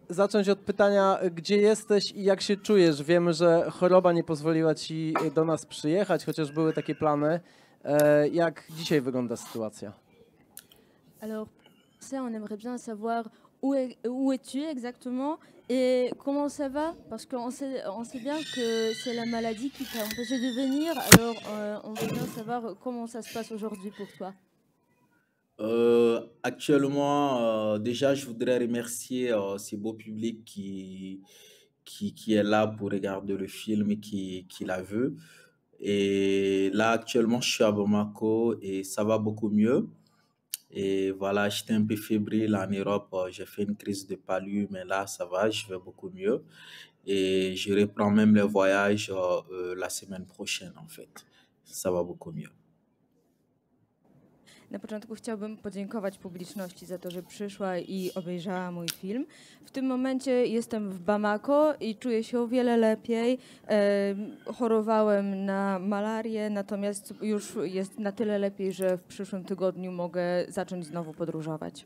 zacząć od pytania, gdzie jesteś i jak się czujesz? Wiemy, że choroba nie pozwoliła ci do nas przyjechać, chociaż były takie plany. Jak dzisiaj wygląda sytuacja? Alors, ça, on aimerait bien savoir où es-tu exactement et comment ça va? Parce on sait bien que c'est la maladie qui t'a empêché de venir. Alors, on veut bien savoir comment ça se passe aujourd'hui pour toi. Actuellement, déjà, je voudrais remercier ce beau public qui est là pour regarder le film et qui l'a vu. Et là, actuellement, je suis à Bamako et ça va beaucoup mieux. Et voilà, j'étais un peu fébrile en Europe. J'ai fait une crise de palu, mais là, ça va, je vais beaucoup mieux. Et je reprends même le voyage la semaine prochaine, en fait. Ça va beaucoup mieux. Na początku chciałbym podziękować publiczności za to, że przyszła i obejrzała mój film. W tym momencie jestem w Bamako i czuję się o wiele lepiej. Chorowałem na malarię, natomiast już jest na tyle lepiej, że w przyszłym tygodniu mogę zacząć znowu podróżować.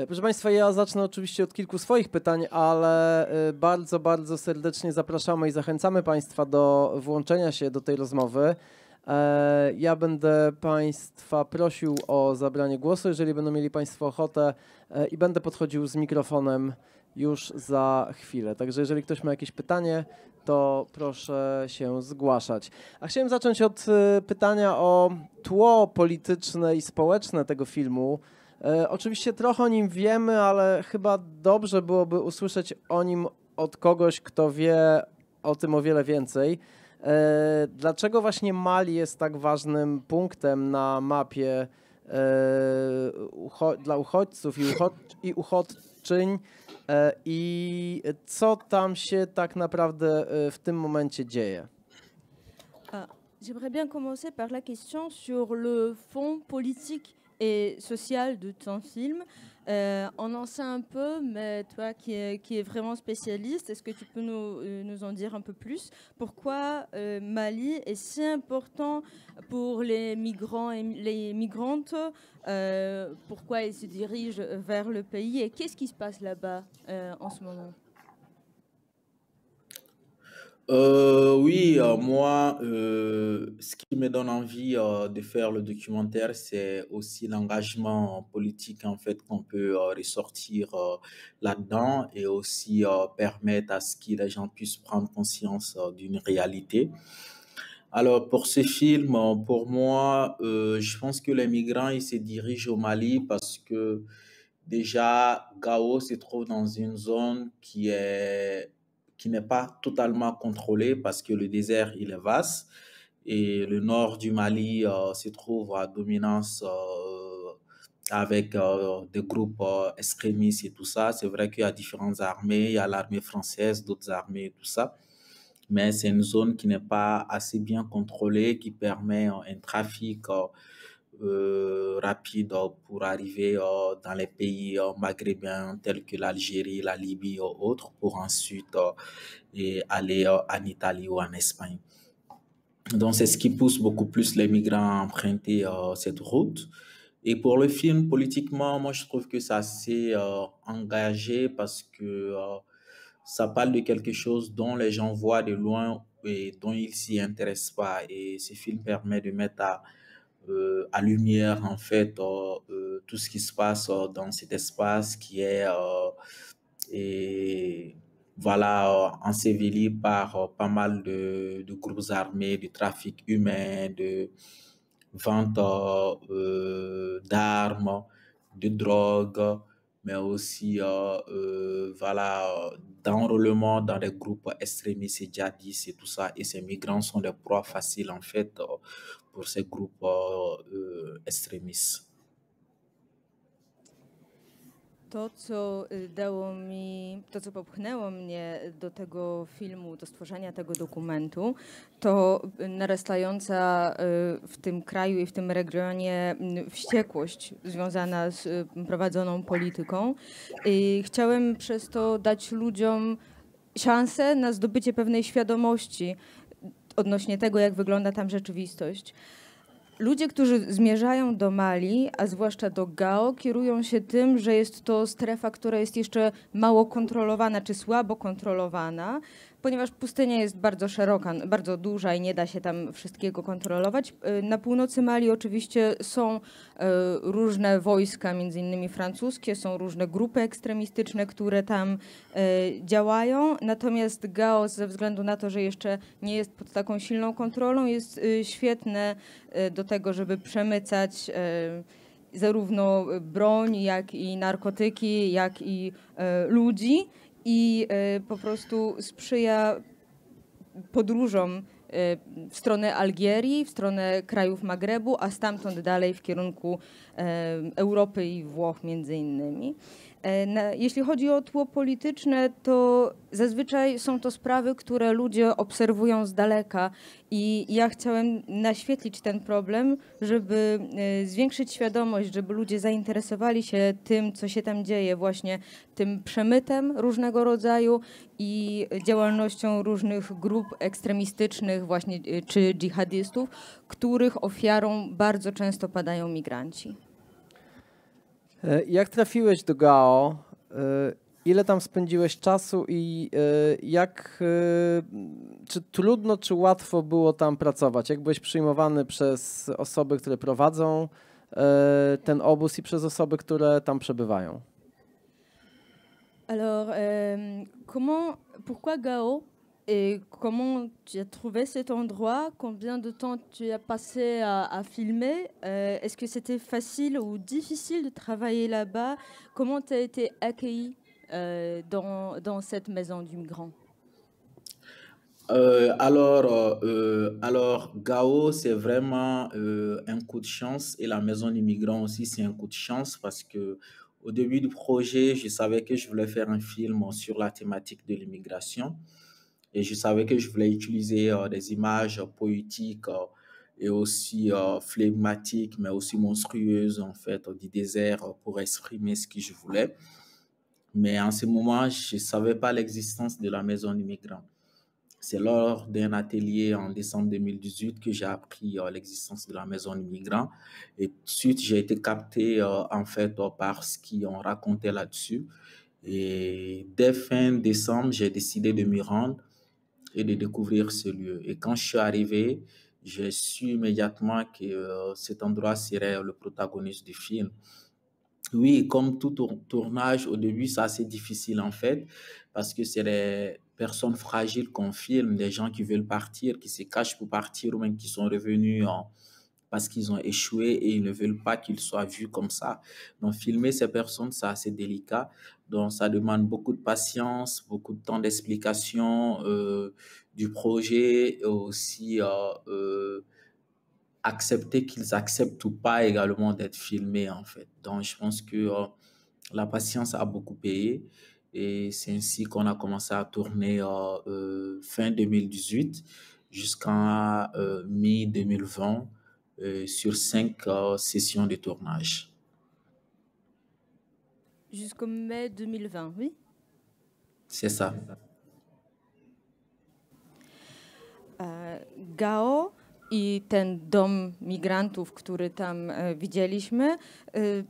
Proszę Państwa, ja zacznę oczywiście od kilku swoich pytań, ale bardzo, bardzo serdecznie zapraszamy i zachęcamy Państwa do włączenia się do tej rozmowy. Ja będę Państwa prosił o zabranie głosu, jeżeli będą mieli Państwo ochotę, i będę podchodził z mikrofonem już za chwilę. Także jeżeli ktoś ma jakieś pytanie, to proszę się zgłaszać. A chciałem zacząć od pytania o tło polityczne i społeczne tego filmu. Oczywiście trochę o nim wiemy, ale chyba dobrze byłoby usłyszeć o nim od kogoś, kto wie o tym o wiele więcej. Dlaczego właśnie Mali jest tak ważnym punktem na mapie dla uchodźców i uchodźczyń i co tam się tak naprawdę w tym momencie dzieje? J'aimerais bien commencer par la question sur le fond politique et social de ton film. On en sait un peu, mais toi qui es vraiment spécialiste, est-ce que tu peux nous en dire un peu plus? Pourquoi Mali est si important pour les migrants et les migrantes? Pourquoi ils se dirigent vers le pays et qu'est-ce qui se passe là-bas en ce moment? Oui, moi, ce qui me donne envie de faire le documentaire, c'est aussi l'engagement politique en fait qu'on peut ressortir là-dedans et aussi permettre à ce que les gens puissent prendre conscience d'une réalité. Alors pour ce film, pour moi, je pense que les migrants ils se dirigent au Mali parce que déjà Gao se trouve dans une zone qui n'est pas totalement contrôlé parce que le désert, il est vaste. Et le nord du Mali se trouve à dominance avec des groupes extrémistes et tout ça. C'est vrai qu'il y a différentes armées, il y a l'armée française, d'autres armées et tout ça. Mais c'est une zone qui n'est pas assez bien contrôlée, qui permet un trafic rapide pour arriver dans les pays maghrébins tels que l'Algérie, la Libye et autres, pour ensuite aller en Italie ou en Espagne. Donc, c'est ce qui pousse beaucoup plus les migrants à emprunter cette route. Et pour le film, politiquement, moi, je trouve que c'est assez engagé parce que ça parle de quelque chose dont les gens voient de loin et dont ils s'y intéressent pas. Et ce film permet de mettre à lumière en fait tout ce qui se passe dans cet espace qui est et voilà enseveli par pas mal de groupes armés, de trafic humain, de vente d'armes, de drogue, mais aussi voilà d'enrôlement dans des groupes extrémistes et djihadistes et tout ça. Et ces migrants sont des proies faciles en fait pour ces groupes extrémistes. To, co popchnęło mnie do tego filmu, do stworzenia tego dokumentu, to narastająca w tym kraju i w tym regionie wściekłość związana z prowadzoną polityką. I chciałem przez to dać ludziom szansę na zdobycie pewnej świadomości odnośnie tego, jak wygląda tam rzeczywistość. ludzie, którzy zmierzają do Mali, a zwłaszcza do Gao, kierują się tym, że jest to strefa, która jest jeszcze mało kontrolowana czy słabo kontrolowana, ponieważ pustynia jest bardzo szeroka, bardzo duża i nie da się tam wszystkiego kontrolować. Na północy Mali oczywiście są różne wojska, między innymi francuskie, są różne grupy ekstremistyczne, które tam działają, natomiast Gao ze względu na to, że jeszcze nie jest pod taką silną kontrolą, jest świetne do tego, żeby przemycać zarówno broń, jak i narkotyki, jak i ludzi i po prostu sprzyja podróżom w stronę Algierii, w stronę krajów Magrebu, a stamtąd dalej w kierunku Europy i Włoch między innymi. Jeśli chodzi o tło polityczne, to zazwyczaj są to sprawy, które ludzie obserwują z daleka i ja chciałem naświetlić ten problem, żeby zwiększyć świadomość, żeby ludzie zainteresowali się tym, co się tam dzieje, właśnie tym przemytem różnego rodzaju i działalnością różnych grup ekstremistycznych właśnie czy dżihadystów, których ofiarą bardzo często padają migranci. Jak trafiłeś do Gao? Ile tam spędziłeś czasu i czy trudno, czy łatwo było tam pracować? Jak byłeś przyjmowany przez osoby, które prowadzą ten obóz i przez osoby, które tam przebywają? Alors, pourquoi Gao? Et comment tu as trouvé cet endroit? Combien de temps tu as passé à filmer? Est-ce que c'était facile ou difficile de travailler là-bas? Comment tu as été accueilli dans cette maison du migrant? Alors, Gao, c'est vraiment un coup de chance et la maison du migrant aussi, c'est un coup de chance parce que au début du projet, je savais que je voulais faire un film sur la thématique de l'immigration. Et je savais que je voulais utiliser des images poétiques et aussi flegmatiques, mais aussi monstrueuses, en fait, du désert pour exprimer ce que je voulais. Mais en ce moment, je ne savais pas l'existence de la maison du migrant. C'est lors d'un atelier en décembre 2018 que j'ai appris l'existence de la maison du migrant. Et tout de suite, j'ai été capté, en fait, par ce qu'on racontait là-dessus. Et dès fin décembre, j'ai décidé de m'y rendre et de découvrir ce lieu. Et quand je suis arrivé, j'ai su immédiatement que cet endroit serait le protagoniste du film. Oui, comme tout tournage, au début, c'est assez difficile en fait, parce que c'est des personnes fragiles qu'on filme, des gens qui veulent partir, qui se cachent pour partir ou même qui sont revenus parce qu'ils ont échoué et ils ne veulent pas qu'ils soient vus comme ça. Donc, filmer ces personnes, c'est assez délicat. Donc, ça demande beaucoup de patience, beaucoup de temps d'explication du projet et aussi accepter qu'ils acceptent ou pas également d'être filmés, en fait. Donc, je pense que la patience a beaucoup payé et c'est ainsi qu'on a commencé à tourner fin 2018 jusqu'en mi-2020 sur 5 sessions de tournage. Jusqu'au mai 2020, oui? C'est ça. Gao i ten dom migrantów, który tam widzieliśmy,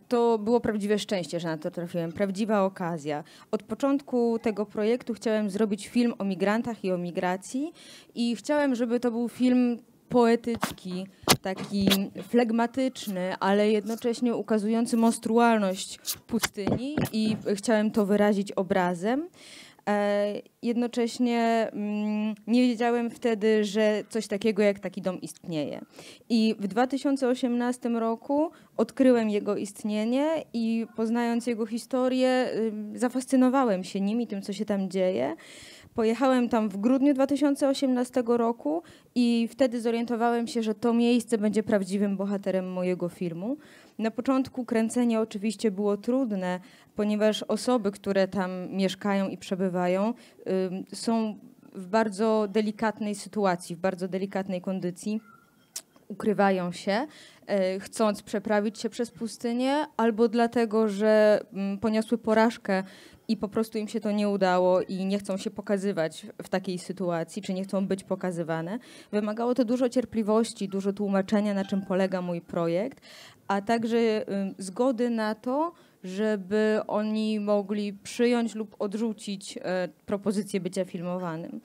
to było prawdziwe szczęście, że na to trafiłem, prawdziwa okazja. Od początku tego projektu chciałem zrobić film o migrantach i o migracji i chciałem, żeby to był film poetycki, taki flegmatyczny, ale jednocześnie ukazujący monstrualność pustyni i chciałem to wyrazić obrazem. Jednocześnie nie wiedziałem wtedy, że coś takiego jak taki dom istnieje. I w 2018 roku odkryłem jego istnienie i poznając jego historię, zafascynowałem się nim i tym, co się tam dzieje. Pojechałem tam w grudniu 2018 roku i wtedy zorientowałem się, że to miejsce będzie prawdziwym bohaterem mojego filmu. Na początku kręcenie oczywiście było trudne, ponieważ osoby, które tam mieszkają i przebywają, są w bardzo delikatnej sytuacji, w bardzo delikatnej kondycji. Ukrywają się, chcąc przeprawić się przez pustynię, albo dlatego, że poniosły porażkę i po prostu im się to nie udało i nie chcą się pokazywać w takiej sytuacji, czy nie chcą być pokazywane. Wymagało to dużo cierpliwości, dużo tłumaczenia, na czym polega mój projekt, a także zgody na to, żeby oni mogli przyjąć lub odrzucić propozycję bycia filmowanym.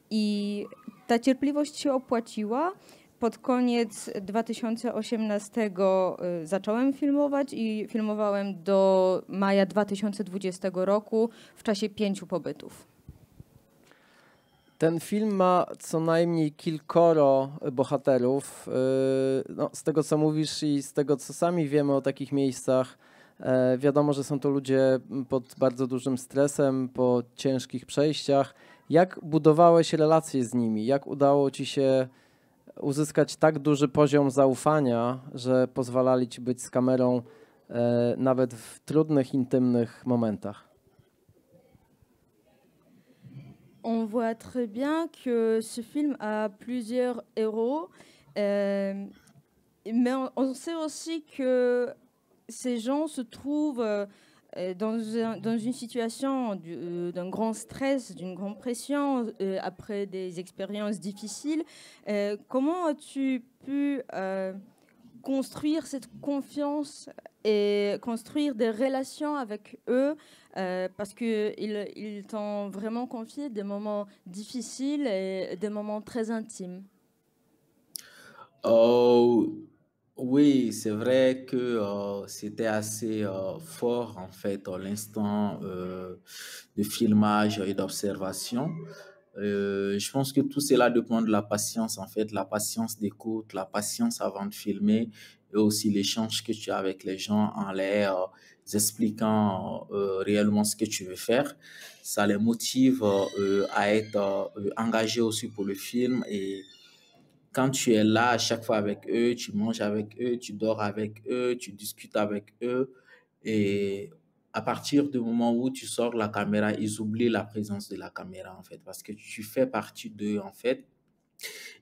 I ta cierpliwość się opłaciła. Pod koniec 2018 zacząłem filmować i filmowałem do maja 2020 roku w czasie 5 pobytów. Ten film ma co najmniej kilkoro bohaterów. No, z tego, co mówisz i z tego, co sami wiemy o takich miejscach, wiadomo, że są to ludzie pod bardzo dużym stresem, po ciężkich przejściach. Jak budowałeś relacje z nimi? Jak udało ci się uzyskać tak duży poziom zaufania, że pozwalali ci być z kamerą nawet w trudnych, intymnych momentach? On voit très bien que ce film a plusieurs héros, mais on sait aussi que ces gens se trouvent dans une situation d'un grand stress, d'une grande pression, après des expériences difficiles. Comment as-tu pu construire cette confiance et construire des relations avec eux parce qu'ils t'ont vraiment confié des moments difficiles et des moments très intimes? Oui, c'est vrai que c'était assez fort en fait l'instant de filmage et d'observation. Je pense que tout cela dépend de la patience en fait, la patience d'écoute, la patience avant de filmer et aussi l'échange que tu as avec les gens en leur expliquant réellement ce que tu veux faire. Ça les motive à être engagés aussi pour le film et quand tu es là à chaque fois avec eux, tu manges avec eux, tu dors avec eux, tu discutes avec eux. Et à partir du moment où tu sors de la caméra, ils oublient la présence de la caméra, en fait, parce que tu fais partie d'eux, en fait.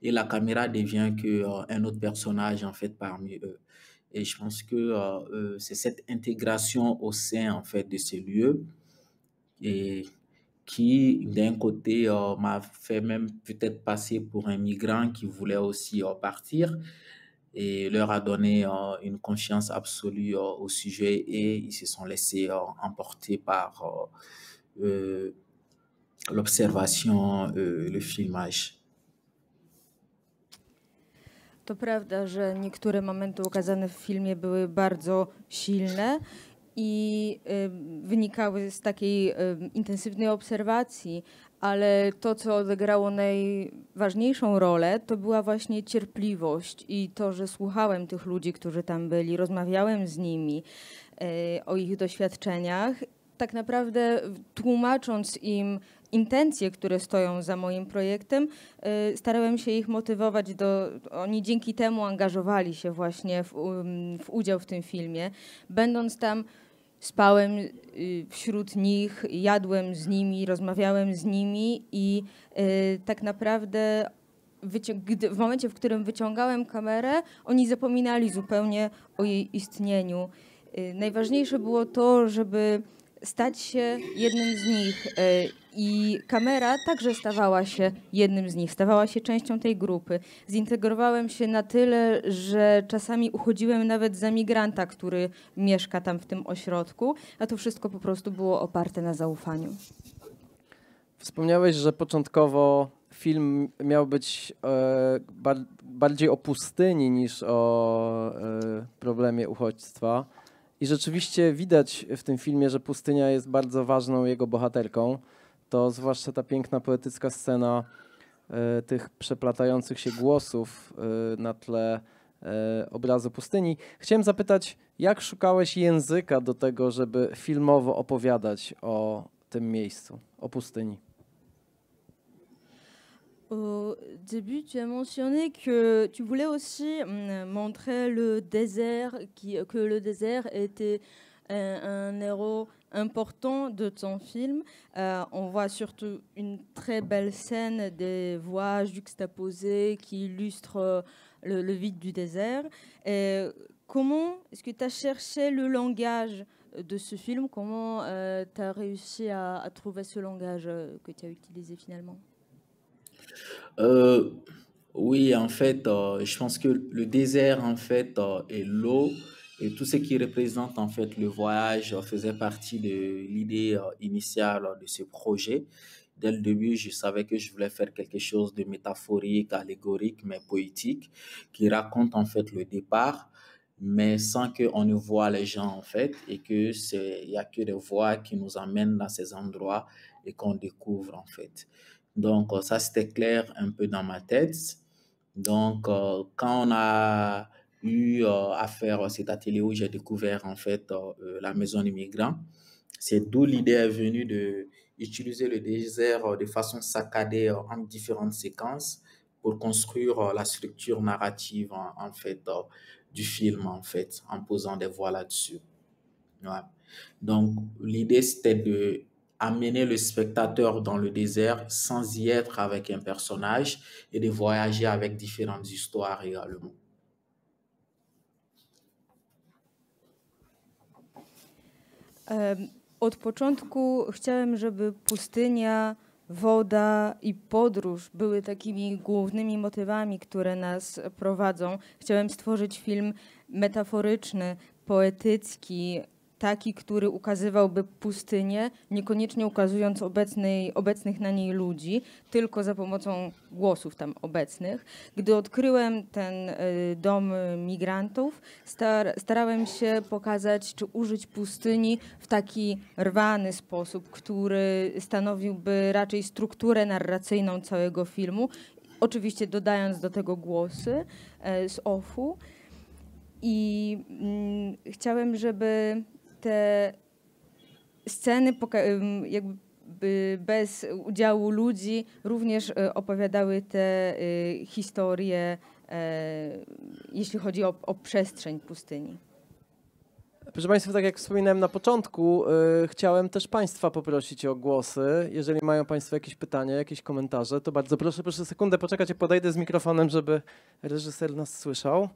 Et la caméra devient un autre personnage, en fait, parmi eux. Et je pense que c'est cette intégration au sein, en fait, de ces lieux et qui, d'un côté, m'a fait même peut-être passer pour un migrant qui voulait aussi partir et leur a donné une confiance absolue au sujet et ils se sont laissés emporter par l'observation, le filmage. To prawda, że niektóre momenty ukazane w filmie były bardzo silne i wynikały z takiej intensywnej obserwacji, ale to, co odegrało najważniejszą rolę, to była właśnie cierpliwość i to, że słuchałem tych ludzi, którzy tam byli, rozmawiałem z nimi o ich doświadczeniach, tak naprawdę tłumacząc im intencje, które stoją za moim projektem, starałem się ich motywować oni dzięki temu angażowali się właśnie w udział w tym filmie. Będąc tam, spałem wśród nich, jadłem z nimi, rozmawiałem z nimi i tak naprawdę w momencie, w którym wyciągałem kamerę, oni zapominali zupełnie o jej istnieniu. Najważniejsze było to, żeby stać się jednym z nich i kamera także stawała się jednym z nich, stawała się częścią tej grupy. Zintegrowałem się na tyle, że czasami uchodziłem nawet za migranta, który mieszka tam w tym ośrodku, a to wszystko po prostu było oparte na zaufaniu. Wspomniałeś, że początkowo film miał być bardziej o pustyni niż o problemie uchodźstwa. I rzeczywiście widać w tym filmie, że pustynia jest bardzo ważną jego bohaterką. To zwłaszcza ta piękna, poetycka scena tych przeplatających się głosów na tle obrazu pustyni. Chciałem zapytać, jak szukałeś języka do tego, żeby filmowo opowiadać o tym miejscu, o pustyni? Au début, tu as mentionné que tu voulais aussi montrer le désert, que le désert était un héros important de ton film. On voit surtout une très belle scène des voix juxtaposées qui illustrent le vide du désert. Et comment est-ce que tu as cherché le langage de ce film. Comment tu as réussi à trouver ce langage que tu as utilisé finalement? Euh, oui, en fait, je pense que le désert, en fait, et l'eau et tout ce qui représente, en fait, le voyage faisait partie de l'idée initiale de ce projet. Dès le début, je savais que je voulais faire quelque chose de métaphorique, allégorique, mais poétique, qui raconte, en fait, le départ, mais sans qu'on ne voit les gens, en fait, et que il y a que des voix qui nous amènent dans ces endroits et qu'on découvre, en fait. Donc, ça, c'était clair un peu dans ma tête. Donc, quand on a eu à faire cet atelier où j'ai découvert en fait la maison des migrants, c'est d'où l'idée est venue de utiliser le désert de façon saccadée en différentes séquences pour construire la structure narrative en fait du film en fait en posant des voix là-dessus. Ouais. Donc, l'idée, c'était de amener le spectateur dans le désert sans y être avec un personnage et de voyager avec différentes histoires également. Od początku chciałem, żeby pustynia, woda i podróż były takimi głównymi motywami, które nas prowadzą. Chciałem stworzyć film metaforyczny, poetycki, taki, który ukazywałby pustynię, niekoniecznie ukazując obecnych na niej ludzi, tylko za pomocą głosów tam obecnych. Gdy odkryłem ten dom migrantów, starałem się pokazać czy użyć pustyni w taki rwany sposób, który stanowiłby raczej strukturę narracyjną całego filmu, oczywiście dodając do tego głosy z OFF-u. I chciałem, żeby te sceny jakby bez udziału ludzi również opowiadały te historie, jeśli chodzi o przestrzeń pustyni. Proszę Państwa, tak jak wspominałem na początku, chciałem też Państwa poprosić o głosy. Jeżeli mają Państwo jakieś pytania, jakieś komentarze, to bardzo proszę, proszę sekundę poczekać, ja podejdę z mikrofonem, żeby reżyser nas słyszał.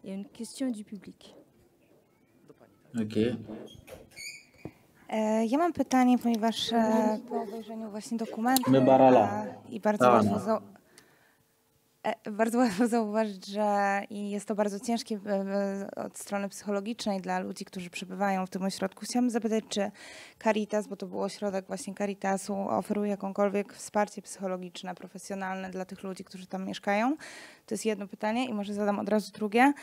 Il y a une question du public. Ok. Ja mam pytanie, ponieważ po obejrzeniu właśnie dokumentu i bardzo łatwo zauważyć, że jest to bardzo ciężkie od strony psychologicznej dla ludzi, którzy przebywają w tym ośrodku. Chciałam zapytać, czy Caritas, bo to był ośrodek właśnie Caritasu, oferuje jakąkolwiek wsparcie psychologiczne, profesjonalne dla tych ludzi, którzy tam mieszkają? To jest jedno pytanie i może zadam od razu drugie.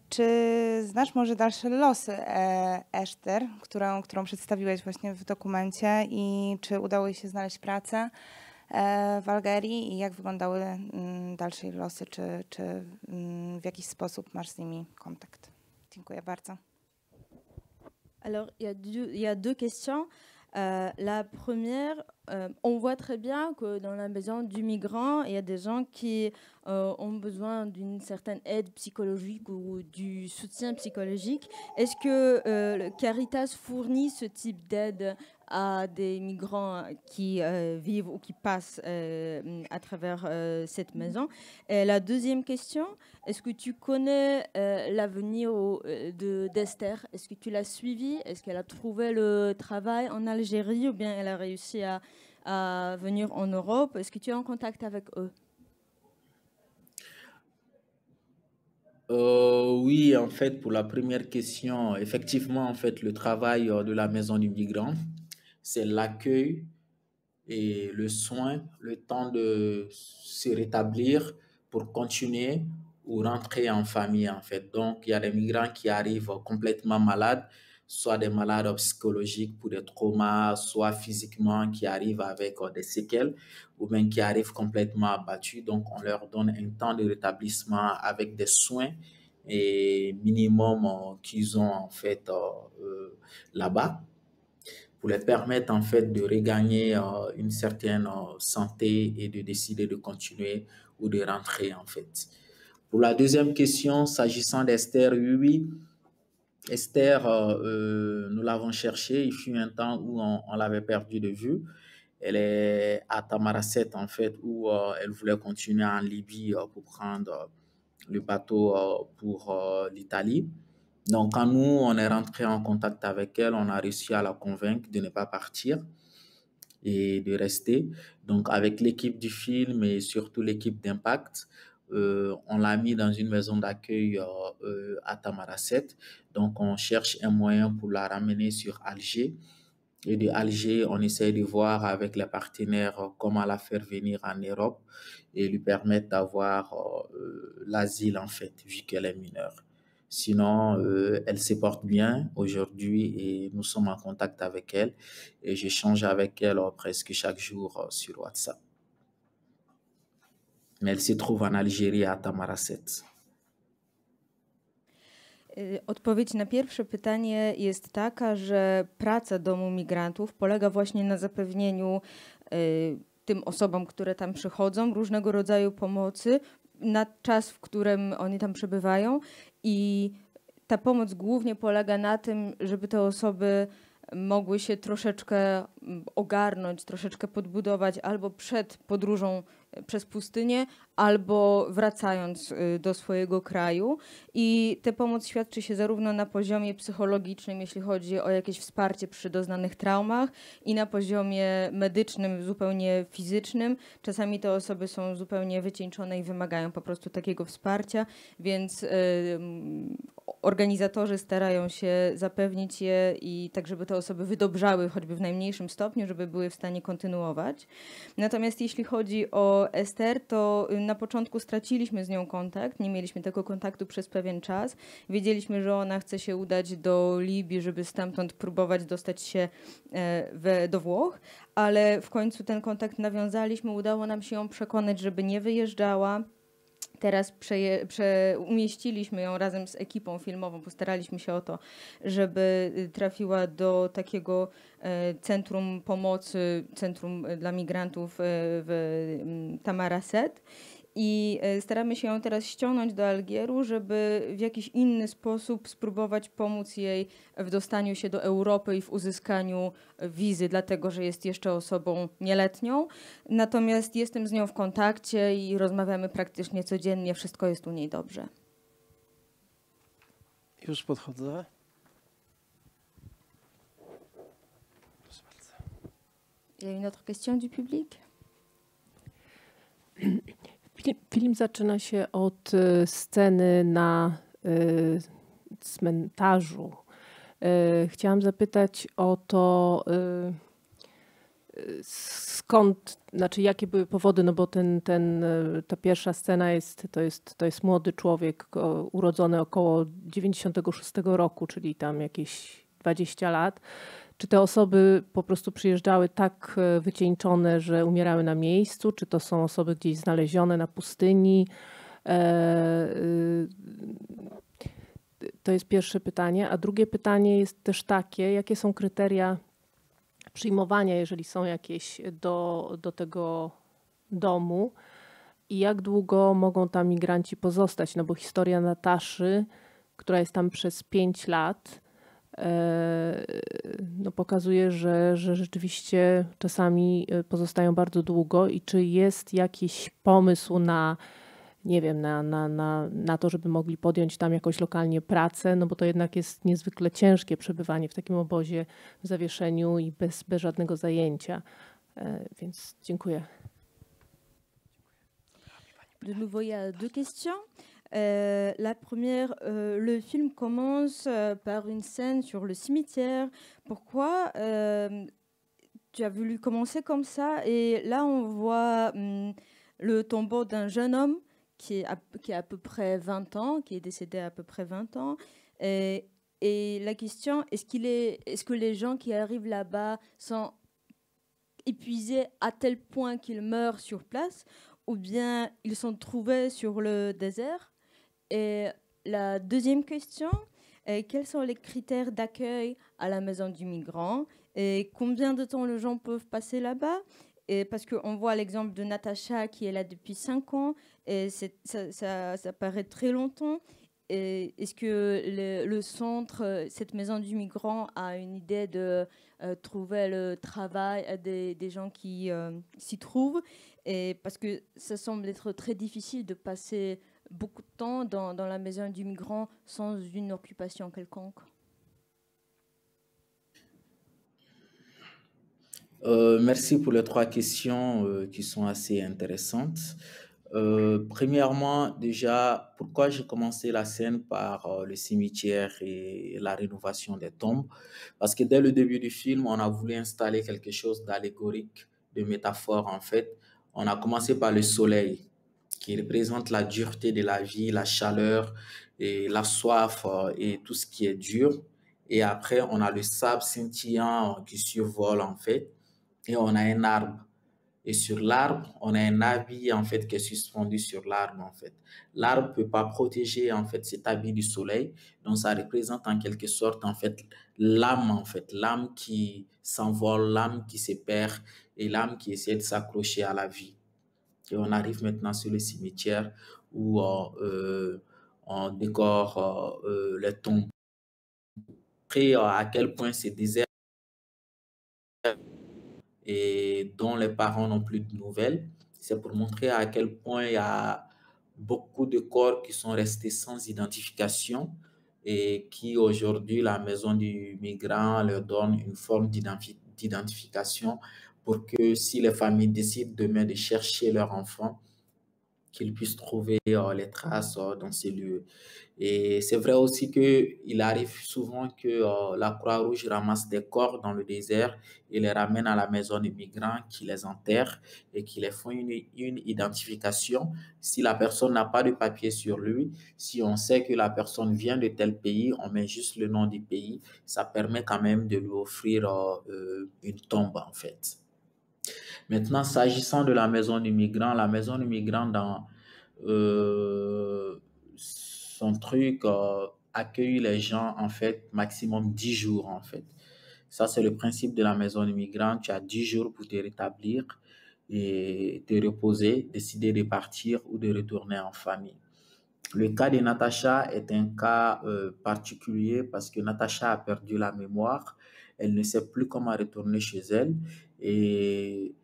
Czy znasz może dalsze losy Eszter, którą przedstawiłeś właśnie w dokumencie i czy udało jej się znaleźć pracę w Algérii i jak wyglądały dalsze jej losy, czy w jakiś sposób masz z nimi kontakt? Dziękuję bardzo. Alors, il y a deux questions. La première, on voit très bien que dans la maison du migrant, il y a des gens qui ont besoin d'une certaine aide psychologique ou du soutien psychologique. Est-ce que le Caritas fournit ce type d'aide à des migrants qui vivent ou qui passent à travers cette maison? Et la deuxième question, est-ce que tu connais l'avenir d'Esther? Est-ce que tu l'as suivie? Est-ce qu'elle a trouvé le travail en Algérie ou bien elle a réussi à venir en Europe? Est-ce que tu es en contact avec eux? Oui, en fait, pour la première question, effectivement, en fait, le travail de la maison du migrant, c'est l'accueil et le soin, le temps de se rétablir pour continuer ou rentrer en famille, en fait. Donc, il y a des migrants qui arrivent complètement malades, soit des malades psychologiques pour des traumas, soit physiquement qui arrivent avec des séquelles, ou bien qui arrivent complètement abattus. Donc, on leur donne un temps de rétablissement avec des soins et minimum qu'ils ont en fait là-bas pour les permettre en fait de regagner une certaine santé et de décider de continuer ou de rentrer en fait. Pour la deuxième question, s'agissant d'Esther, oui, Esther, nous l'avons cherchée. Il fut un temps où on l'avait perdue de vue. Elle est à Tamaracet en fait, où elle voulait continuer en Libye pour prendre le bateau pour l'Italie. Donc, quand nous, on est rentré en contact avec elle, on a réussi à la convaincre de ne pas partir et de rester. Donc, avec l'équipe du film et surtout l'équipe d'Impact, on l'a mis dans une maison d'accueil à Tamaracet. Donc, on cherche un moyen pour la ramener sur Alger. Et de Alger, on essaie de voir avec les partenaires comment la faire venir en Europe et lui permettre d'avoir l'asile, en fait, vu qu'elle est mineure. Sinon, elle se porte bien aujourd'hui et nous sommes en contact avec elle et j'échange avec elle presque chaque jour sur WhatsApp. Mais elle se trouve en Algérie, à Tamaracet. Odpowiedź na pierwsze pytanie jest taka, że praca Domu Migrantów polega właśnie na zapewnieniu tym osobom, które tam przychodzą, różnego rodzaju pomocy na czas, w którym oni tam przebywają i ta pomoc głównie polega na tym, żeby te osoby mogły się troszeczkę ogarnąć, troszeczkę podbudować albo przed podróżą przez pustynię, albo wracając do swojego kraju. I ta pomoc świadczy się zarówno na poziomie psychologicznym, jeśli chodzi o jakieś wsparcie przy doznanych traumach, i na poziomie medycznym, zupełnie fizycznym. Czasami te osoby są zupełnie wycieńczone i wymagają po prostu takiego wsparcia, więc organizatorzy starają się zapewnić je i tak, żeby te osoby wydobrzały choćby w najmniejszym stopniu, żeby były w stanie kontynuować. Natomiast jeśli chodzi o Ester, to na początku straciliśmy z nią kontakt, nie mieliśmy tego kontaktu przez pewien czas. Wiedzieliśmy, że ona chce się udać do Libii, żeby stamtąd próbować dostać się do Włoch, ale w końcu ten kontakt nawiązaliśmy, udało nam się ją przekonać, żeby nie wyjeżdżała. Teraz umieściliśmy ją razem z ekipą filmową, postaraliśmy się o to, żeby trafiła do takiego centrum pomocy, centrum dla migrantów w Tamaracet. I staramy się ją teraz ściągnąć do Algieru, żeby w jakiś inny sposób spróbować pomóc jej w dostaniu się do Europy i w uzyskaniu wizy, dlatego że jest jeszcze osobą nieletnią. Natomiast jestem z nią w kontakcie i rozmawiamy praktycznie codziennie, wszystko jest u niej dobrze. Już podchodzę. Proszę bardzo. Il y a une autre question du public? Film zaczyna się od sceny na cmentarzu. Chciałam zapytać o to, skąd, znaczy jakie były powody, no bo ta pierwsza scena to jest młody człowiek urodzony około 96 roku, czyli tam jakieś 20 lat. Czy te osoby po prostu przyjeżdżały tak wycieńczone, że umierały na miejscu? Czy to są osoby gdzieś znalezione na pustyni? To jest pierwsze pytanie. A drugie pytanie jest też takie, jakie są kryteria przyjmowania, jeżeli są jakieś do tego domu i jak długo mogą tam migranci pozostać? No bo historia Nataszy, która jest tam przez 5 lat, no pokazuje, że rzeczywiście czasami pozostają bardzo długo i czy jest jakiś pomysł na, nie wiem, na to, żeby mogli podjąć tam jakoś lokalnie pracę, no bo to jednak jest niezwykle ciężkie przebywanie w takim obozie w zawieszeniu i bez żadnego zajęcia. Więc dziękuję. De nouveau, il y a deux questions. La première, le film commence par une scène sur le cimetière. Pourquoi tu as voulu commencer comme ça? Et là, on voit le tombeau d'un jeune homme qui a à peu près 20 ans, qui est décédé à peu près 20 ans. Et la question, est-ce que les gens qui arrivent là-bas sont épuisés à tel point qu'ils meurent sur place, ou bien ils sont trouvés sur le désert? Et la deuxième question, quels sont les critères d'accueil à la maison du migrant et combien de temps les gens peuvent passer là-bas? Et parce qu'on voit l'exemple de Natacha qui est là depuis 5 ans et ça paraît très longtemps. Et est-ce que le centre, cette maison du migrant, a une idée de trouver le travail des gens qui s'y trouvent? Et parce que ça semble être très difficile de passer beaucoup de temps dans la maison du migrant sans une occupation quelconque? Merci pour les trois questions qui sont assez intéressantes. Premièrement, déjà, pourquoi j'ai commencé la scène par le cimetière et la rénovation des tombes? Parce que dès le début du film, on a voulu installer quelque chose d'allégorique, de métaphore en fait. On a commencé par le soleil, qui représente la dureté de la vie, la chaleur et la soif et tout ce qui est dur. Et après, on a le sable scintillant qui survole en fait. Et on a un arbre. Et sur l'arbre, on a un habit en fait qui est suspendu sur l'arbre en fait. L'arbre peut pas protéger en fait cet habit du soleil, donc ça représente en quelque sorte en fait, l'âme qui s'envole, l'âme qui se perd et l'âme qui essaie de s'accrocher à la vie. Et on arrive maintenant sur le cimetière où on décore les tombes. Après, à quel point c'est désert et dont les parents n'ont plus de nouvelles. C'est pour montrer à quel point il y a beaucoup de corps qui sont restés sans identification et qui aujourd'hui, la maison du migrant leur donne une forme d'identification pour que si les familles décident demain de chercher leur enfant, qu'ils puissent trouver les traces dans ces lieux. Et c'est vrai aussi qu'il arrive souvent que la Croix-Rouge ramasse des corps dans le désert et les ramène à la maison des migrants qui les enterrent et qui les font une identification. Si la personne n'a pas de papier sur lui, si on sait que la personne vient de tel pays, on met juste le nom du pays. Ça permet quand même de lui offrir une tombe en fait. Maintenant, s'agissant de la maison du migrant, la maison du migrant dans son truc accueille les gens en fait maximum 10 jours en fait. Ça, c'est le principe de la maison du migrant. Tu as 10 jours pour te rétablir et te reposer, décider de partir ou de retourner en famille. Le cas de Natacha est un cas particulier parce que Natacha a perdu la mémoire. Elle ne sait plus comment retourner chez elle et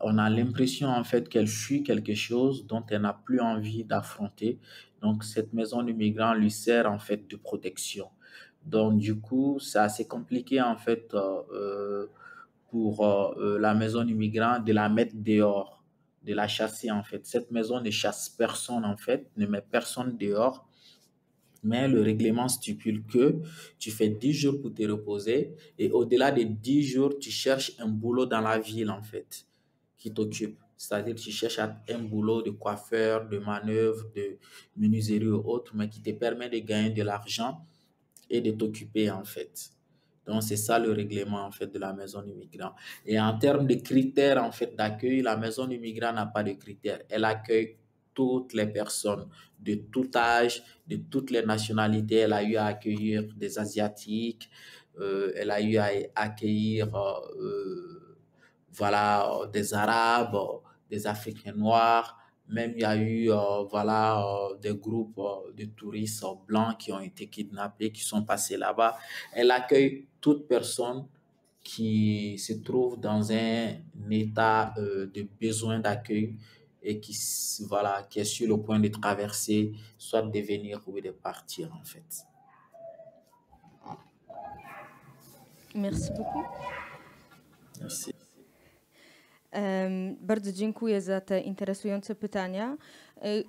on a l'impression en fait qu'elle fuit quelque chose dont elle n'a plus envie d'affronter. Donc cette maison du migrant lui sert en fait de protection. Donc du coup, c'est assez compliqué en fait pour la maison du migrant de la mettre dehors, de la chasser en fait. Cette maison ne chasse personne en fait, ne met personne dehors. Mais le règlement stipule que tu fais 10 jours pour te reposer et au-delà des 10 jours, tu cherches un boulot dans la ville en fait qui t'occupe. C'est-à-dire tu cherches un boulot de coiffeur, de manœuvre, de menuiserie ou autre, mais qui te permet de gagner de l'argent et de t'occuper en fait. Donc c'est ça le règlement en fait de la maison du migrant. Et en termes de critères en fait d'accueil, la maison du migrant n'a pas de critères. Elle accueille toutes les personnes de tout âge, de toutes les nationalités. Elle a eu à accueillir des Asiatiques, elle a eu à accueillir voilà, des Arabes, des Africains noirs. Même il y a eu voilà, des groupes de touristes blancs qui ont été kidnappés, qui sont passés là-bas. Elle accueille toute personne qui se trouve dans un état de besoin d'accueil et qui, voilà, qui est sur le point de traverser, soit de venir ou de partir en fait. Merci beaucoup. Merci. Bardzo dziękuję za te interesujące pytania.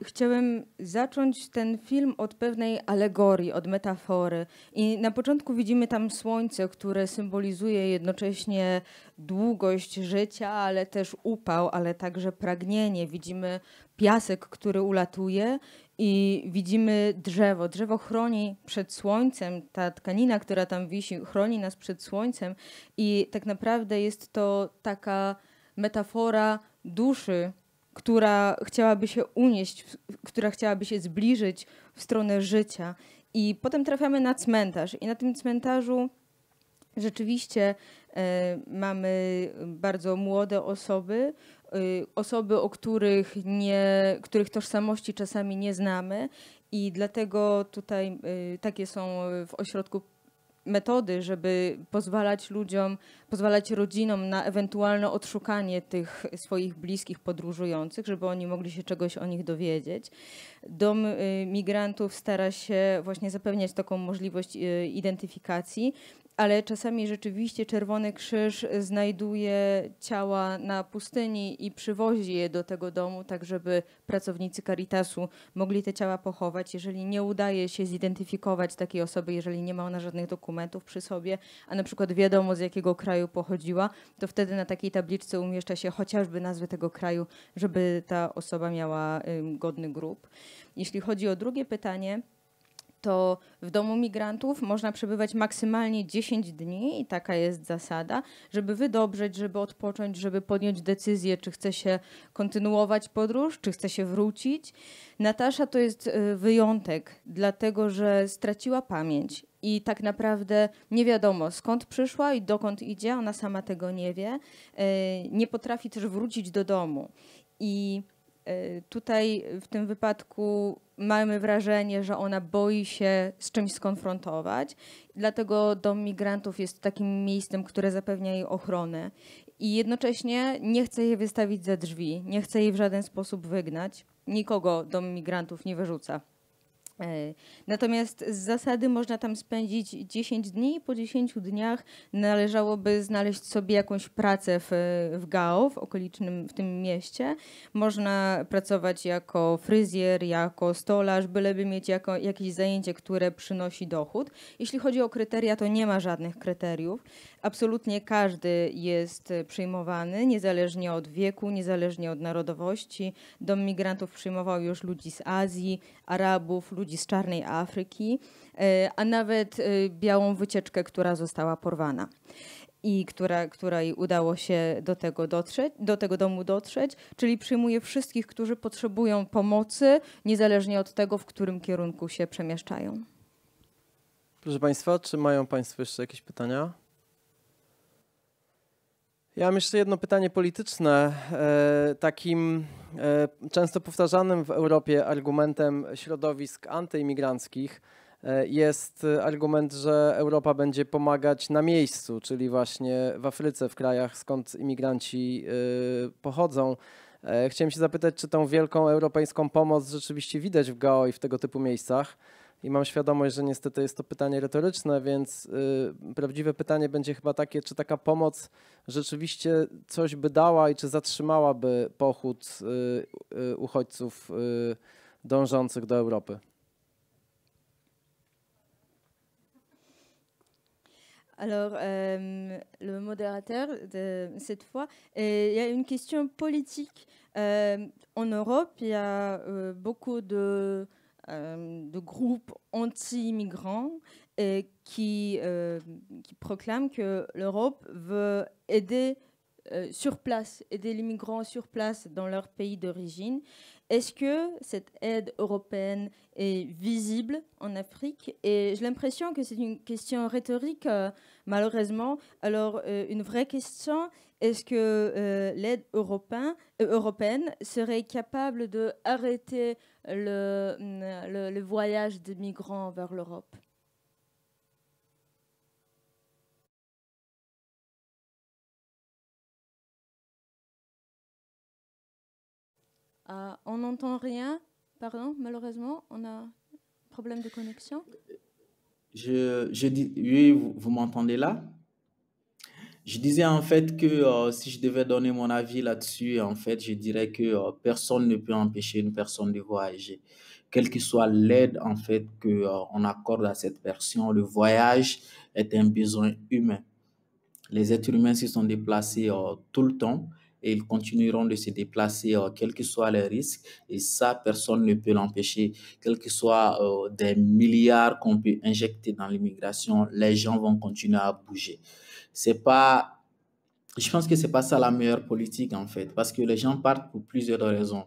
Chciałem zacząć ten film od pewnej alegorii, od metafory. I na początku widzimy tam słońce, które symbolizuje jednocześnie długość życia, ale też upał, ale także pragnienie. Widzimy piasek, który ulatuje i widzimy drzewo. Drzewo chroni przed słońcem, ta tkanina, która tam wisi, chroni nas przed słońcem i tak naprawdę jest to taka metafora duszy, która chciałaby się unieść, która chciałaby się zbliżyć w stronę życia. I potem trafiamy na cmentarz. I na tym cmentarzu rzeczywiście mamy bardzo młode osoby, osoby, których tożsamości czasami nie znamy. I dlatego tutaj takie są w ośrodku metody, żeby pozwalać rodzinom na ewentualne odszukanie tych swoich bliskich podróżujących, żeby oni mogli się czegoś o nich dowiedzieć. Dom migrantów stara się właśnie zapewniać taką możliwość identyfikacji, ale czasami rzeczywiście Czerwony Krzyż znajduje ciała na pustyni i przywozi je do tego domu, tak żeby pracownicy Caritasu mogli te ciała pochować. Jeżeli nie udaje się zidentyfikować takiej osoby, jeżeli nie ma ona żadnych dokumentów przy sobie, a na przykład wiadomo z jakiego kraju pochodziła, to wtedy na takiej tabliczce umieszcza się chociażby nazwę tego kraju, żeby ta osoba miała godny grób. Jeśli chodzi o drugie pytanie, to w domu migrantów można przebywać maksymalnie 10 dni i taka jest zasada, żeby wydobrzeć, żeby odpocząć, żeby podjąć decyzję, czy chce się kontynuować podróż, czy chce się wrócić. Natasza to jest wyjątek, dlatego że straciła pamięć i tak naprawdę nie wiadomo skąd przyszła i dokąd idzie, ona sama tego nie wie. Nie potrafi też wrócić do domu i tutaj w tym wypadku mamy wrażenie, że ona boi się z czymś skonfrontować. Dlatego dom migrantów jest takim miejscem, które zapewnia jej ochronę. I jednocześnie nie chce jej wystawić za drzwi, nie chce jej w żaden sposób wygnać. Nikogo dom migrantów nie wyrzuca. Natomiast z zasady można tam spędzić 10 dni i po 10 dniach należałoby znaleźć sobie jakąś pracę w Gao, w okolicznym, w tym mieście. Można pracować jako fryzjer, jako stolarz, byleby mieć jakieś zajęcie, które przynosi dochód. Jeśli chodzi o kryteria, to nie ma żadnych kryteriów. Absolutnie każdy jest przyjmowany, niezależnie od wieku, niezależnie od narodowości. Dom migrantów przyjmował już ludzi z Azji, Arabów, ludzi z czarnej Afryki, a nawet białą wycieczkę, która została porwana i której udało się do tego domu dotrzeć, czyli przyjmuje wszystkich, którzy potrzebują pomocy, niezależnie od tego, w którym kierunku się przemieszczają. Proszę Państwa, czy mają Państwo jeszcze jakieś pytania? Ja mam jeszcze jedno pytanie polityczne. Takim często powtarzanym w Europie argumentem środowisk antyimigranckich jest argument, że Europa będzie pomagać na miejscu, czyli właśnie w Afryce, w krajach, skąd imigranci pochodzą. Chciałem się zapytać, czy tą wielką europejską pomoc rzeczywiście widać w Gao i w tego typu miejscach. I mam świadomość, że niestety jest to pytanie retoryczne, więc prawdziwe pytanie będzie chyba takie, czy taka pomoc rzeczywiście coś by dała i czy zatrzymałaby pochód uchodźców dążących do Europy. Alors, le modérateur, cette fois, il y a une question politique. En Europe, il y a beaucoup de groupes anti-immigrants qui proclament que l'Europe veut aider sur place, aider les migrants sur place dans leur pays d'origine. Est-ce que cette aide européenne est visible en Afrique? Et j'ai l'impression que c'est une question rhétorique, malheureusement. Alors, une vraie question, est-ce que l'aide européenne serait capable d'arrêter le voyage des migrants vers l'Europe? On n'entend rien, pardon, malheureusement, on a un problème de connexion. Je dis, oui, vous m'entendez là? Je disais en fait que si je devais donner mon avis là-dessus, en fait, je dirais que personne ne peut empêcher une personne de voyager. Quelle que soit l'aide en fait qu'on accorde à cette personne, le voyage est un besoin humain. Les êtres humains se sont déplacés tout le temps et ils continueront de se déplacer quels que soient les risques. Et ça, personne ne peut l'empêcher. Quels que soient des milliards qu'on peut injecter dans l'immigration, les gens vont continuer à bouger. C'est pas, je pense que c'est pas ça la meilleure politique en fait, parce que les gens partent pour plusieurs raisons.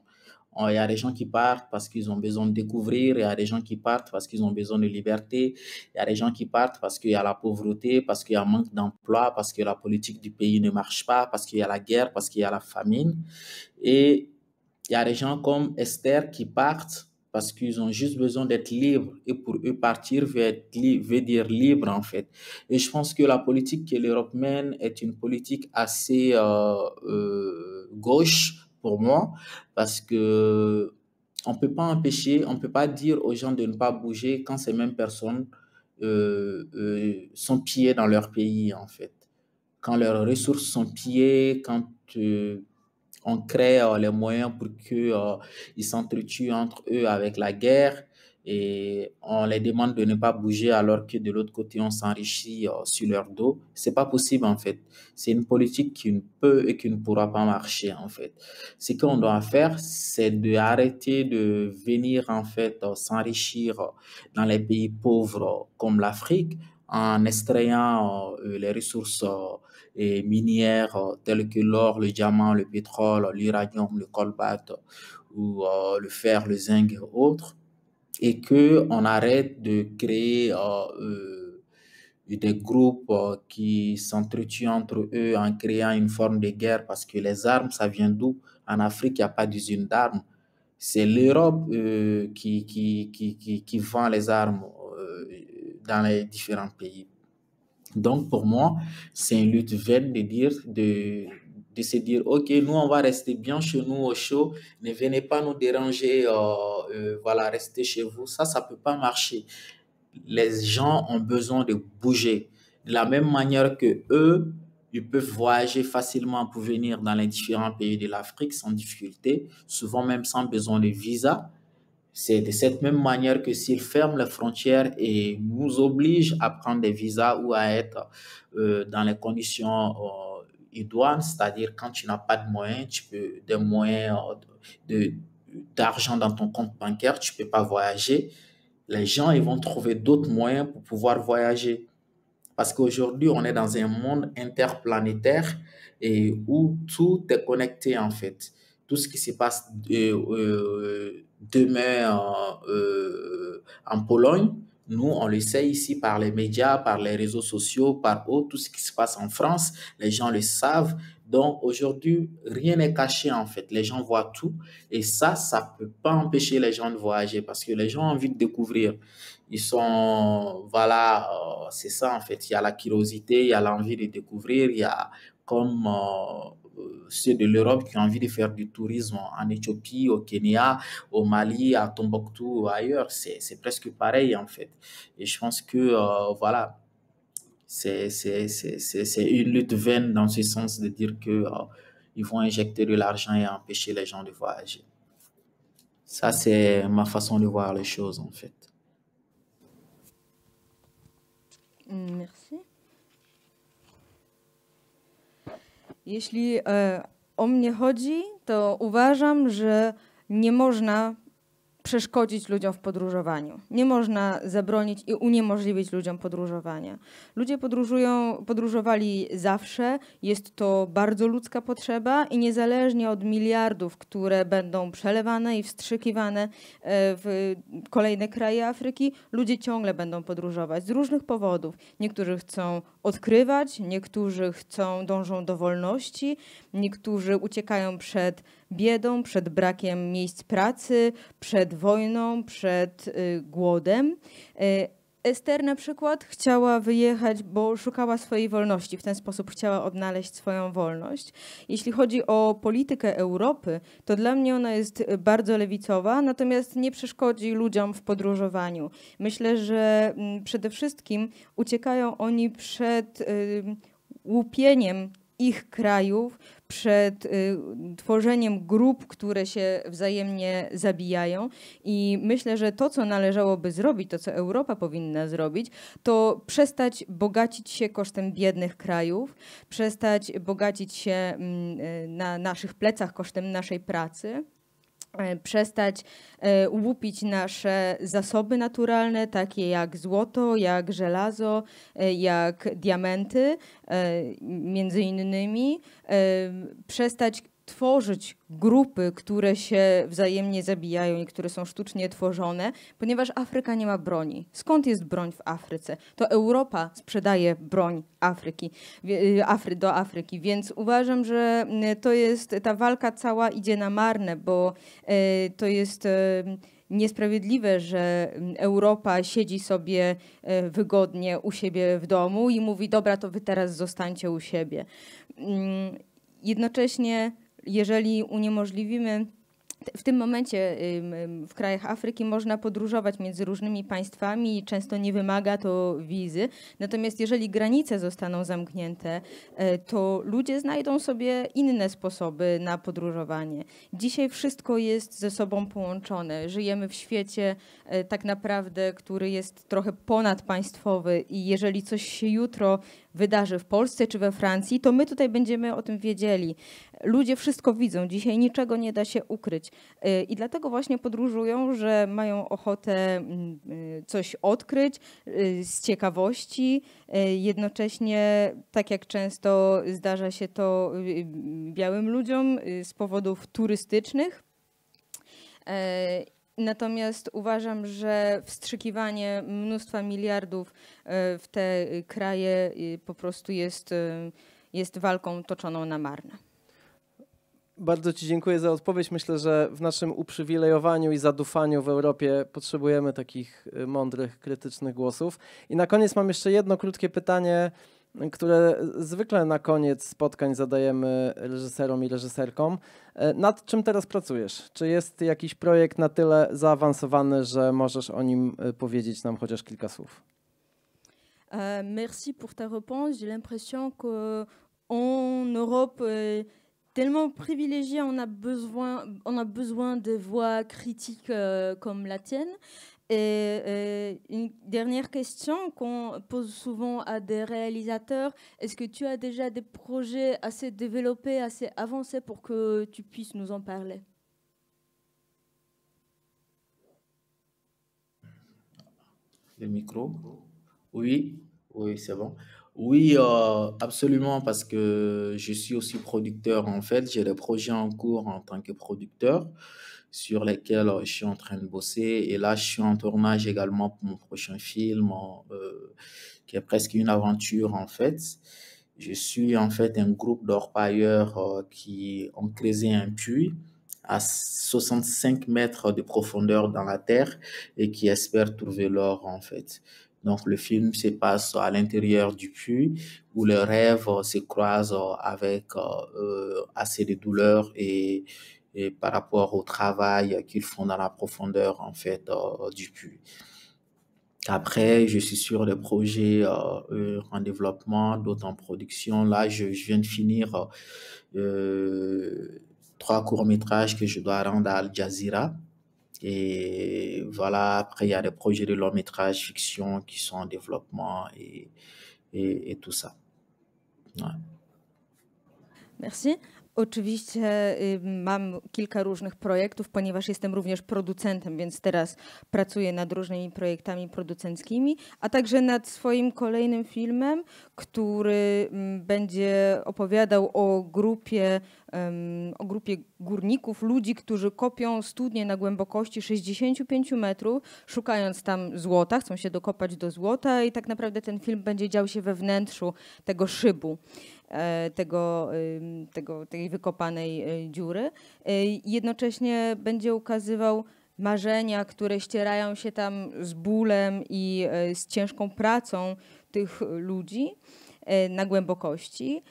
Il y a des gens qui partent parce qu'ils ont besoin de découvrir, il y a des gens qui partent parce qu'ils ont besoin de liberté, il y a des gens qui partent parce qu'il y a la pauvreté, parce qu'il y a un manque d'emploi, parce que la politique du pays ne marche pas, parce qu'il y a la guerre, parce qu'il y a la famine. Et il y a des gens comme Esther qui partent parce qu'ils ont juste besoin d'être libres. Et pour eux, partir veut dire libre, en fait. Et je pense que la politique que l'Europe mène est une politique assez gauche pour moi, parce que on peut pas empêcher, on peut pas dire aux gens de ne pas bouger quand ces mêmes personnes sont pillées dans leur pays, en fait. Quand leurs ressources sont pillées, quand on crée les moyens pour qu'ils s'entretuent entre eux avec la guerre et on les demande de ne pas bouger alors que de l'autre côté, on s'enrichit sur leur dos. C'est pas possible, en fait. C'est une politique qui ne peut et qui ne pourra pas marcher, en fait. Ce qu'on doit faire, c'est d'arrêter de venir, en fait, s'enrichir dans les pays pauvres comme l'Afrique en extrayant les ressources et minières telles que l'or, le diamant, le pétrole, l'uranium, le colbait ou le fer, le zinc et autres, et qu'on arrête de créer des groupes qui s'entretuent entre eux en créant une forme de guerre parce que les armes, ça vient d'où? En Afrique, il n'y a pas d'usine d'armes. C'est l'Europe qui vend les armes dans les différents pays. Donc, pour moi, c'est une lutte vaine de se dire, OK, nous, on va rester bien chez nous au chaud, ne venez pas nous déranger, voilà, restez chez vous. Ça ne peut pas marcher. Les gens ont besoin de bouger. De la même manière que eux, ils peuvent voyager facilement pour venir dans les différents pays de l'Afrique sans difficulté, souvent même sans besoin de visa. C'est de cette même manière que s'ils ferment les frontières et nous obligent à prendre des visas ou à être dans les conditions idoines, c'est-à-dire quand tu n'as pas de moyens, des moyens d'argent dans ton compte bancaire, tu ne peux pas voyager. Les gens ils vont trouver d'autres moyens pour pouvoir voyager. Parce qu'aujourd'hui, on est dans un monde interplanétaire et où tout est connecté en fait. Tout ce qui se passe demain en Pologne, nous, on le sait ici par les médias, par les réseaux sociaux, par tout ce qui se passe en France, les gens le savent. Donc aujourd'hui, rien n'est caché en fait. Les gens voient tout et ça ne peut pas empêcher les gens de voyager parce que les gens ont envie de découvrir. Ils sont, voilà, c'est ça en fait. Il y a la curiosité, il y a l'envie de découvrir, il y a comme ceux de l'Europe qui ont envie de faire du tourisme en Éthiopie, au Kenya, au Mali, à Tombouctou ou ailleurs. C'est presque pareil en fait. Et je pense que, voilà, c'est une lutte vaine dans ce sens de dire que ils vont injecter de l'argent et empêcher les gens de voyager. Ça, c'est ma façon de voir les choses en fait. Merci. Jeśli o mnie chodzi, to uważam, że nie można przeszkodzić ludziom w podróżowaniu. Nie można zabronić i uniemożliwić ludziom podróżowania. Ludzie podróżowali zawsze, jest to bardzo ludzka potrzeba i niezależnie od miliardów, które będą przelewane i wstrzykiwane w kolejne kraje Afryki, ludzie ciągle będą podróżować z różnych powodów. Niektórzy chcą odkrywać, niektórzy dążą do wolności, niektórzy uciekają przed biedą, przed brakiem miejsc pracy, przed wojną, przed głodem. Ester na przykład chciała wyjechać, bo szukała swojej wolności. W ten sposób chciała odnaleźć swoją wolność. Jeśli chodzi o politykę Europy, to dla mnie ona jest bardzo lewicowa, natomiast nie przeszkodzi ludziom w podróżowaniu. Myślę, że przede wszystkim uciekają oni przed łupieniem ich krajów, przed tworzeniem grup, które się wzajemnie zabijają i myślę, że to, co należałoby zrobić, to, co Europa powinna zrobić, to przestać bogacić się kosztem biednych krajów, przestać bogacić się na naszych plecach kosztem naszej pracy, przestać łupić nasze zasoby naturalne, takie jak złoto, jak żelazo, jak diamenty, między innymi, przestać tworzyć grupy, które się wzajemnie zabijają i które są sztucznie tworzone, ponieważ Afryka nie ma broni. Skąd jest broń w Afryce? To Europa sprzedaje broń do Afryki, więc uważam, że ta walka cała idzie na marne, bo to jest niesprawiedliwe, że Europa siedzi sobie wygodnie u siebie w domu i mówi, dobra, to wy teraz zostańcie u siebie. Jednocześnie, jeżeli uniemożliwimy, w tym momencie w krajach Afryki można podróżować między różnymi państwami i często nie wymaga to wizy. Natomiast jeżeli granice zostaną zamknięte, to ludzie znajdą sobie inne sposoby na podróżowanie. Dzisiaj wszystko jest ze sobą połączone. Żyjemy w świecie tak naprawdę, który jest trochę ponadpaństwowy i jeżeli coś się jutro wydarzy w Polsce czy we Francji, to my tutaj będziemy o tym wiedzieli. Ludzie wszystko widzą, dzisiaj niczego nie da się ukryć. I dlatego właśnie podróżują, że mają ochotę coś odkryć z ciekawości. Jednocześnie, tak jak często zdarza się to białym ludziom z powodów turystycznych. Natomiast uważam, że wstrzykiwanie mnóstwa miliardów w te kraje po prostu jest walką toczoną na marne. Bardzo Ci dziękuję za odpowiedź. Myślę, że w naszym uprzywilejowaniu i zadufaniu w Europie potrzebujemy takich mądrych, krytycznych głosów. I na koniec mam jeszcze jedno krótkie pytanie, które zwykle na koniec spotkań zadajemy reżyserom i reżyserkom. Nad czym teraz pracujesz? Czy jest jakiś projekt na tyle zaawansowany, że możesz o nim powiedzieć nam chociaż kilka słów? Merci pour ta réponse. J'ai l'impression qu'en Europe, tellement privilégiée, on a besoin de voix critiques comme la tienne. Et une dernière question qu'on pose souvent à des réalisateurs, est-ce que tu as déjà des projets assez développés, assez avancés pour que tu puisses nous en parler? Le micro? Oui, oui, c'est bon. Oui, absolument, parce que je suis aussi producteur en fait. J'ai des projets en cours en tant que producteur sur lesquels je suis en train de bosser. Et là, je suis en tournage également pour mon prochain film, qui est presque une aventure en fait. Je suis en fait un groupe d'orpailleurs qui ont creusé un puits à 65 mètres de profondeur dans la terre et qui espèrent trouver l'or en fait. Donc le film se passe à l'intérieur du puits où les rêves se croisent avec assez de douleur et par rapport au travail qu'ils font dans la profondeur en fait du puits. Après, je suis sur des projets en développement, d'autres en production. Là, je viens de finir 3 courts-métrages que je dois rendre à Al Jazeera. Et voilà, après, il y a des projets de long-métrage fiction qui sont en développement et tout ça. Ouais. Merci. Oczywiście mam kilka różnych projektów, ponieważ jestem również producentem, więc teraz pracuję nad różnymi projektami producenckimi, a także nad swoim kolejnym filmem, który będzie opowiadał o grupie górników, ludzi, którzy kopią studnie na głębokości 65 metrów, szukając tam złota, chcą się dokopać do złota i tak naprawdę ten film będzie dział się we wnętrzu tego szybu. Tej wykopanej dziury. Jednocześnie będzie ukazywał marzenia, które ścierają się tam z bólem i z ciężką pracą tych ludzi na głębokości.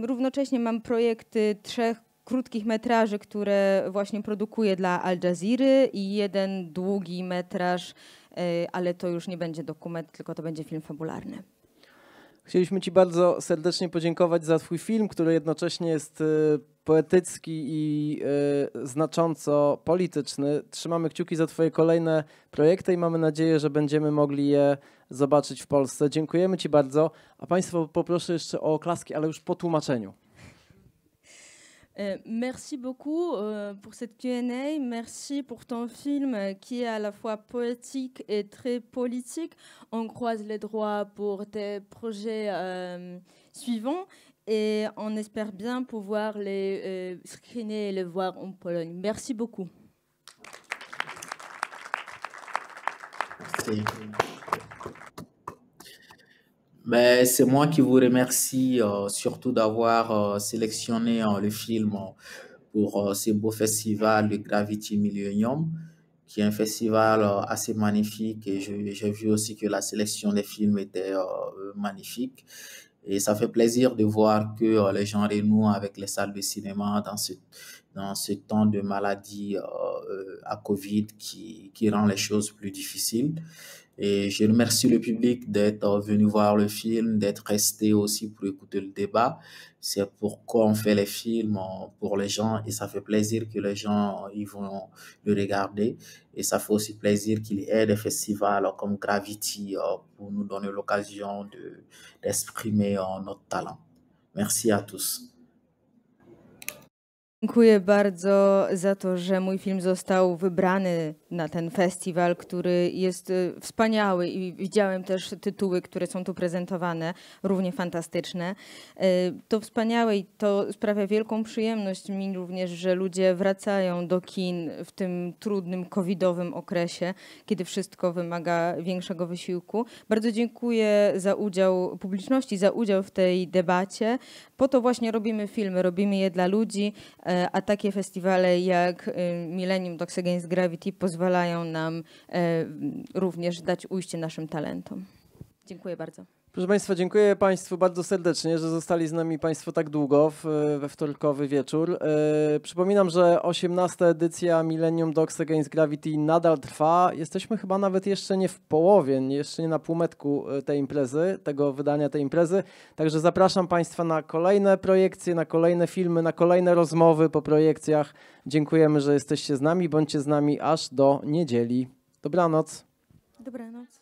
Równocześnie mam projekty 3 krótkich metraży, które właśnie produkuję dla Al Jazeery i 1 długi metraż, ale to już nie będzie dokument, tylko to będzie film fabularny. Chcieliśmy Ci bardzo serdecznie podziękować za Twój film, który jednocześnie jest poetycki i znacząco polityczny. Trzymamy kciuki za Twoje kolejne projekty i mamy nadzieję, że będziemy mogli je zobaczyć w Polsce. Dziękujemy Ci bardzo, a Państwa poproszę jeszcze o oklaski, ale już po tłumaczeniu. Merci beaucoup pour cette Q&A. Merci pour ton film qui est à la fois poétique et très politique. On croise les doigts pour tes projets suivants et on espère bien pouvoir les screener et les voir en Pologne. Merci beaucoup. Merci. Ben, c'est moi qui vous remercie surtout d'avoir sélectionné le film pour ce beau festival, le Gravity Millennium, qui est un festival assez magnifique. Et j'ai vu aussi que la sélection des films était magnifique. Et ça fait plaisir de voir que les gens renouent avec les salles de cinéma dans ce temps de maladie à Covid qui rend les choses plus difficiles. Et je remercie le public d'être venu voir le film, d'être resté aussi pour écouter le débat. C'est pourquoi on fait les films pour les gens et ça fait plaisir que les gens ils vont le regarder. Et ça fait aussi plaisir qu'il y ait des festivals comme Gravity pour nous donner l'occasion d'exprimer notre talent. Merci à tous. Dziękuję bardzo za to, że mój film został wybrany na ten festiwal, który jest wspaniały i widziałem też tytuły, które są tu prezentowane, równie fantastyczne. To wspaniałe i to sprawia wielką przyjemność mi również, że ludzie wracają do kin w tym trudnym covidowym okresie, kiedy wszystko wymaga większego wysiłku. Bardzo dziękuję za udział publiczności, za udział w tej debacie. Po to właśnie robimy filmy, robimy je dla ludzi, a takie festiwale jak Millennium Dogs Against Gravity pozwalają nam również dać ujście naszym talentom. Dziękuję bardzo. Proszę Państwa, dziękuję Państwu bardzo serdecznie, że zostali z nami Państwo tak długo we wtorkowy wieczór. Przypominam, że 18. edycja Millennium Dogs Against Gravity nadal trwa. Jesteśmy chyba nawet jeszcze nie w połowie, jeszcze nie na półmetku tej imprezy, tego wydania tej imprezy. Także zapraszam Państwa na kolejne projekcje, na kolejne filmy, na kolejne rozmowy po projekcjach. Dziękujemy, że jesteście z nami. Bądźcie z nami aż do niedzieli. Dobranoc. Dobranoc.